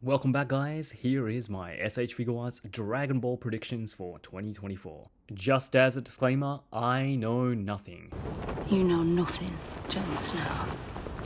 Welcome back, guys. Here is my S.H.Figuarts Dragon Ball predictions for 2024. Just as a disclaimer, I know nothing. You know nothing, Jon Snow.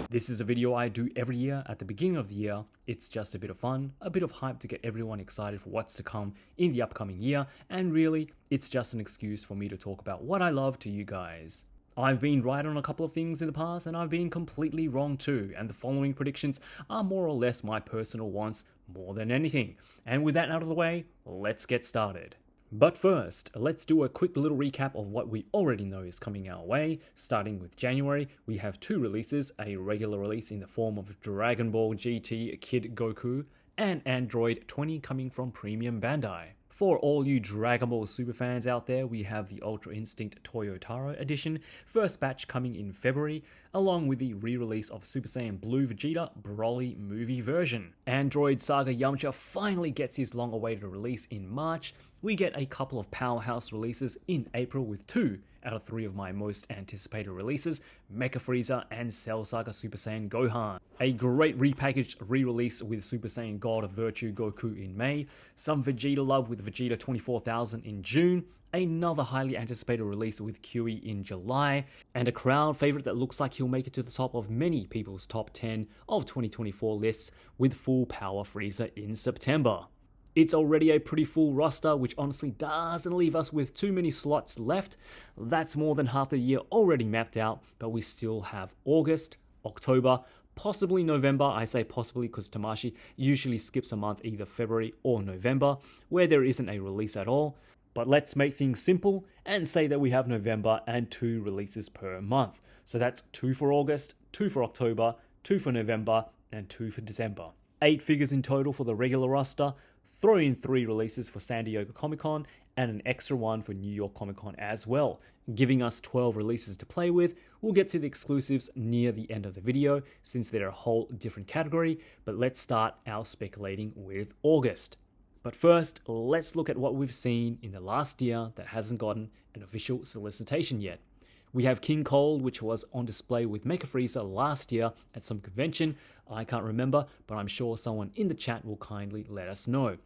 This is a video I do every year at the beginning of the year. It's just a bit of fun, a bit of hype to get everyone excited for what's to come in the upcoming year, and really, it's just an excuse for me to talk about what I love to you guys. I've been right on a couple of things in the past, and I've been completely wrong too, and the following predictions are more or less my personal wants more than anything. And with that out of the way, let's get started. But first, let's do a quick little recap of what we already know is coming our way. Starting with January, we have two releases, a regular release in the form of Dragon Ball GT Kid Goku, and Android 20 coming from Premium Bandai. For all you Dragon Ball Super fans out there, we have the Ultra Instinct Toyotaro edition, first batch coming in February, along with the re-release of Super Saiyan Blue Vegeta Broly movie version. Android Saga Yamcha finally gets his long-awaited release in March. We get a couple of powerhouse releases in April with 2 out of 3 of my most anticipated releases, Mecha Frieza and Cell Saga Super Saiyan Gohan. A great repackaged re-release with Super Saiyan God of Virtue Goku in May, some Vegeta love with Vegeta 24,000 in June, another highly anticipated release with QE in July, and a crowd favorite that looks like he'll make it to the top of many people's top 10 of 2024 lists with Full Power Frieza in September. It's already a pretty full roster, which honestly doesn't leave us with too many slots left. That's more than half the year already mapped out, but we still have August, October, possibly November. I say possibly because Tamashii usually skips a month, either February or November, where there isn't a release at all. But let's make things simple and say that we have November and 2 releases per month. So that's 2 for August, 2 for October, 2 for November, and 2 for December. 8 figures in total for the regular roster. Throw in 3 releases for San Diego Comic-Con and an extra one for New York Comic-Con as well, giving us 12 releases to play with. We'll get to the exclusives near the end of the video since they're a whole different category, but let's start our speculating with August. But first, let's look at what we've seen in the last year that hasn't gotten an official solicitation yet. We have King Cold, which was on display with Mecha Frieza last year at some convention. I can't remember, but I'm sure someone in the chat will kindly let us know.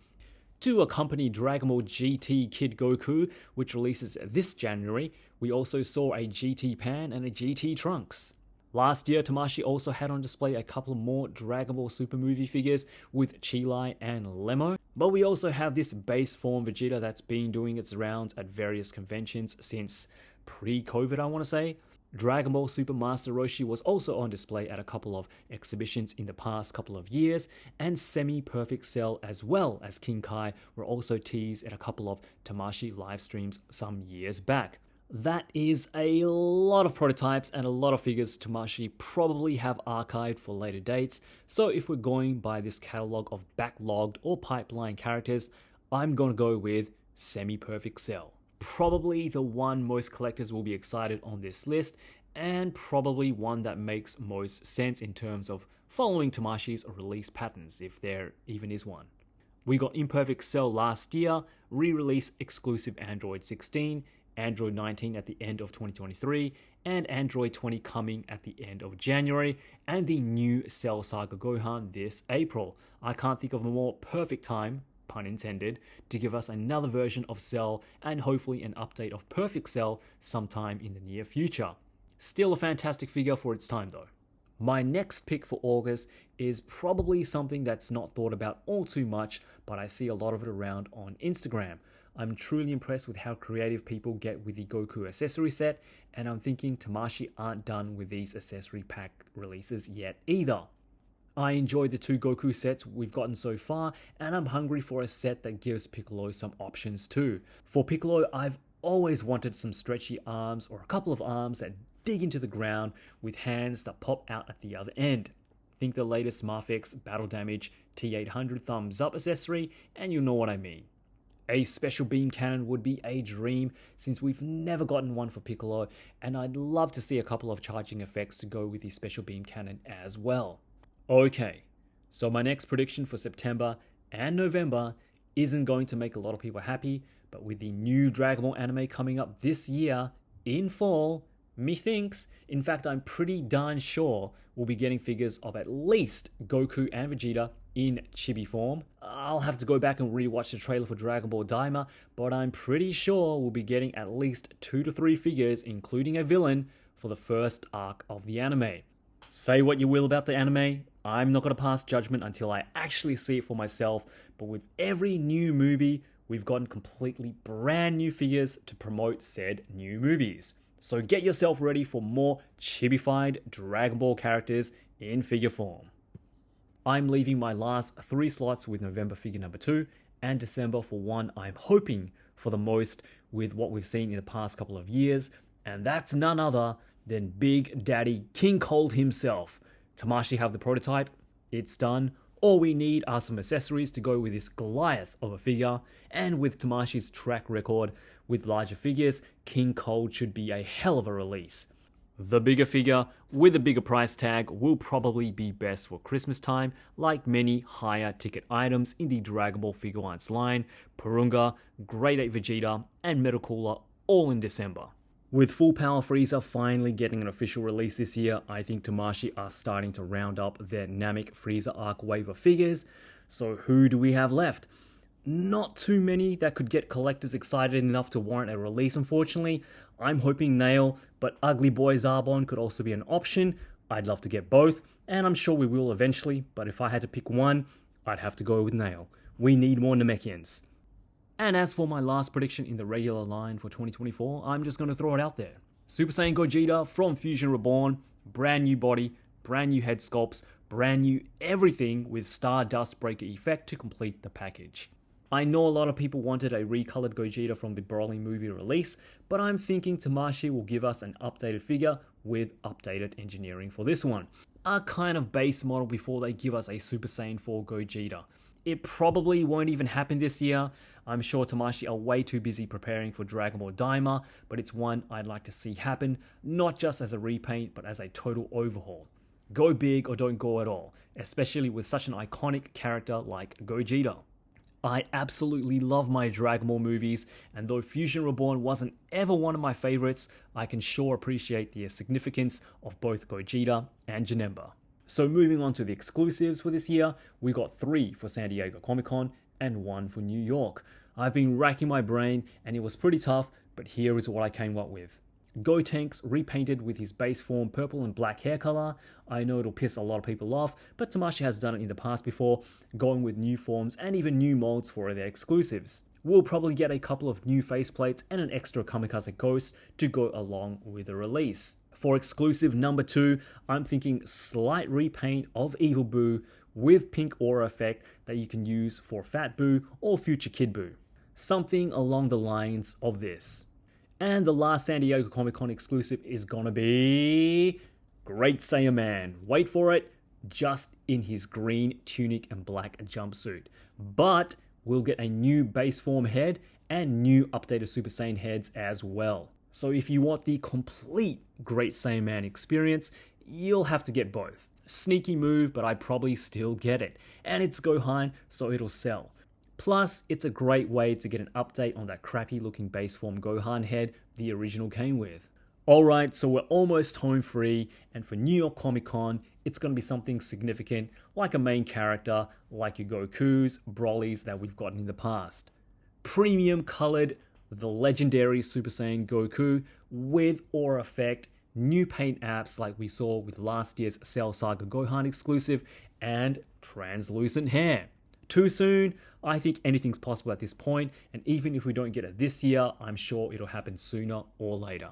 To accompany Dragon Ball GT Kid Goku, which releases this January, we also saw a GT Pan and a GT Trunks. Last year, Tamashii also had on display a couple more Dragon Ball Super movie figures with Chilai and Lemo. But we also have this base form Vegeta that's been doing its rounds at various conventions since pre-COVID, I want to say. Dragon Ball Super Master Roshi was also on display at a couple of exhibitions in the past couple of years, and Semi-Perfect Cell as well as King Kai were also teased at a couple of Tamashii live streams some years back. That is a lot of prototypes and a lot of figures Tamashii probably have archived for later dates, so if we're going by this catalog of backlogged or pipeline characters, I'm going to go with Semi-Perfect Cell. Probably the one most collectors will be excited on this list, and probably one that makes most sense in terms of following Tamashii's release patterns, if there even is one. We got Imperfect Cell last year, re-release exclusive Android 16, Android 19 at the end of 2023, and Android 20 coming at the end of January, and the new Cell Saga Gohan this April. I can't think of a more perfect time, pun intended, to give us another version of Cell and hopefully an update of Perfect Cell sometime in the near future. Still a fantastic figure for its time though. My next pick for August is probably something that's not thought about all too much, but I see a lot of it around on Instagram. I'm truly impressed with how creative people get with the Goku accessory set, and I'm thinking Tamashii aren't done with these accessory pack releases yet either. I enjoyed the 2 Goku sets we've gotten so far, and I'm hungry for a set that gives Piccolo some options too. For Piccolo, I've always wanted some stretchy arms or a couple of arms that dig into the ground with hands that pop out at the other end. Think the latest Mafex Battle Damage T800 thumbs up accessory, and you'll know what I mean. A special beam cannon would be a dream since we've never gotten one for Piccolo, and I'd love to see a couple of charging effects to go with the special beam cannon as well. Okay, so my next prediction for September and November isn't going to make a lot of people happy, but with the new Dragon Ball anime coming up this year in fall, methinks, in fact I'm pretty darn sure we'll be getting figures of at least Goku and Vegeta in chibi form. I'll have to go back and rewatch the trailer for Dragon Ball Daima, but I'm pretty sure we'll be getting at least 2 to 3 figures, including a villain, for the first arc of the anime. Say what you will about the anime, I'm not going to pass judgment until I actually see it for myself, but with every new movie, we've gotten completely brand new figures to promote said new movies. So get yourself ready for more chibified Dragon Ball characters in figure form. I'm leaving my last 3 slots with November figure number 2 and December for one I'm hoping for the most with what we've seen in the past couple of years, and that's none other than Big Daddy King Cold himself. Tamashii have the prototype, it's done. All we need are some accessories to go with this Goliath of a figure, and with Tamashii's track record with larger figures, King Cold should be a hell of a release. The bigger figure with a bigger price tag will probably be best for Christmas time, like many higher ticket items in the Dragon Ball Figuarts line, Porunga, Grade 8 Vegeta, and Metal Cooler all in December. With Full Power Frieza finally getting an official release this year, I think Tamashii are starting to round up their Namek Frieza arc wave of figures. So who do we have left? Not too many that could get collectors excited enough to warrant a release, unfortunately. I'm hoping Nail, but Ugly Boy Zarbon could also be an option. I'd love to get both, and I'm sure we will eventually, but if I had to pick one, I'd have to go with Nail. We need more Namekians. And as for my last prediction in the regular line for 2024, I'm just going to throw it out there. Super Saiyan Gogeta from Fusion Reborn, brand new body, brand new head sculpts, brand new everything with Stardust Breaker effect to complete the package. I know a lot of people wanted a recolored Gogeta from the Broly movie release, but I'm thinking Tamashii will give us an updated figure with updated engineering for this one. A kind of base model before they give us a Super Saiyan 4 Gogeta. It probably won't even happen this year. I'm sure Tamashii are way too busy preparing for Dragon Ball Daima, but it's one I'd like to see happen, not just as a repaint, but as a total overhaul. Go big or don't go at all, especially with such an iconic character like Gogeta. I absolutely love my Dragon Ball movies, and though Fusion Reborn wasn't ever one of my favorites, I can sure appreciate the significance of both Gogeta and Janemba. So moving on to the exclusives for this year, we got 3 for San Diego Comic-Con and 1 for New York. I've been racking my brain and it was pretty tough, but here is what I came up with. Gotenks repainted with his base form purple and black hair color. I know it'll piss a lot of people off, but Tamashii has done it in the past before, going with new forms and even new molds for their exclusives. We'll probably get a couple of new faceplates and an extra Kamikaze Ghost to go along with the release. For exclusive number 2, I'm thinking slight repaint of Evil Boo with pink aura effect that you can use for Fat Boo or future Kid Boo. Something along the lines of this. And the last San Diego Comic-Con exclusive is gonna be Great Saiyaman. Wait for it, just in his green tunic and black jumpsuit. But we'll get a new base form head and new updated Super Saiyan heads as well. So if you want the complete Great Saiyaman experience, you'll have to get both. Sneaky move, but I'd probably still get it. And it's Gohan, so it'll sell. Plus, it's a great way to get an update on that crappy looking base form Gohan head the original came with. Alright, so we're almost home free, and for New York Comic Con, it's going to be something significant, like a main character, like your Gokus, Brolys that we've gotten in the past. Premium colored, the legendary Super Saiyan Goku with aura effect, new paint apps like we saw with last year's Cell Saga Gohan exclusive, and translucent hair. Too soon? I think anything's possible at this point, and even if we don't get it this year, I'm sure it'll happen sooner or later.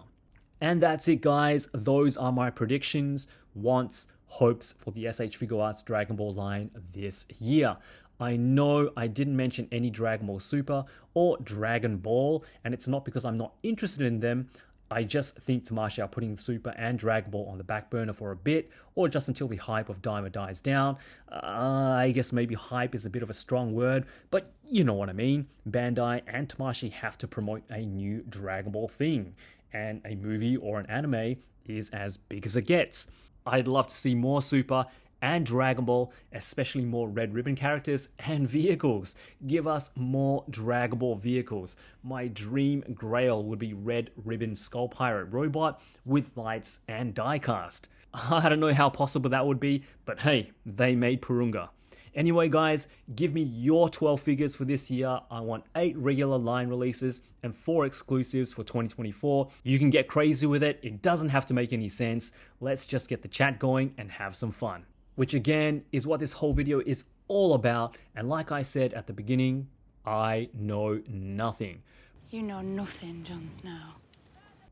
And that's it, guys. Those are my predictions, wants, hopes for the S.H.Figuarts Dragon Ball line this year. I know I didn't mention any Dragon Ball Super or Dragon Ball, and it's not because I'm not interested in them. I just think Tamashii are putting Super and Dragon Ball on the back burner for a bit, or just until the hype of Daima dies down. I guess maybe hype is a bit of a strong word, but you know what I mean. Bandai and Tamashii have to promote a new Dragon Ball thing, and a movie or an anime is as big as it gets. I'd love to see more Super and Dragon Ball, especially more Red Ribbon characters and vehicles. Give us more Dragon Ball vehicles. My dream grail would be Red Ribbon Skull Pirate Robot with lights and diecast. I don't know how possible that would be, but hey, they made Porunga. Anyway, guys, give me your 12 figures for this year. I want 8 regular line releases and 4 exclusives for 2024. You can get crazy with it. It doesn't have to make any sense. Let's just get the chat going and have some fun. Which again is what this whole video is all about. And like I said at the beginning, I know nothing. You know nothing, Jon Snow.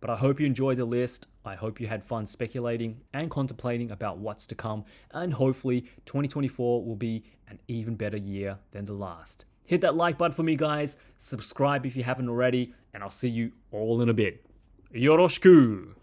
But I hope you enjoyed the list. I hope you had fun speculating and contemplating about what's to come. And hopefully 2024 will be an even better year than the last. Hit that like button for me, guys. Subscribe if you haven't already. And I'll see you all in a bit. Yoroshiku!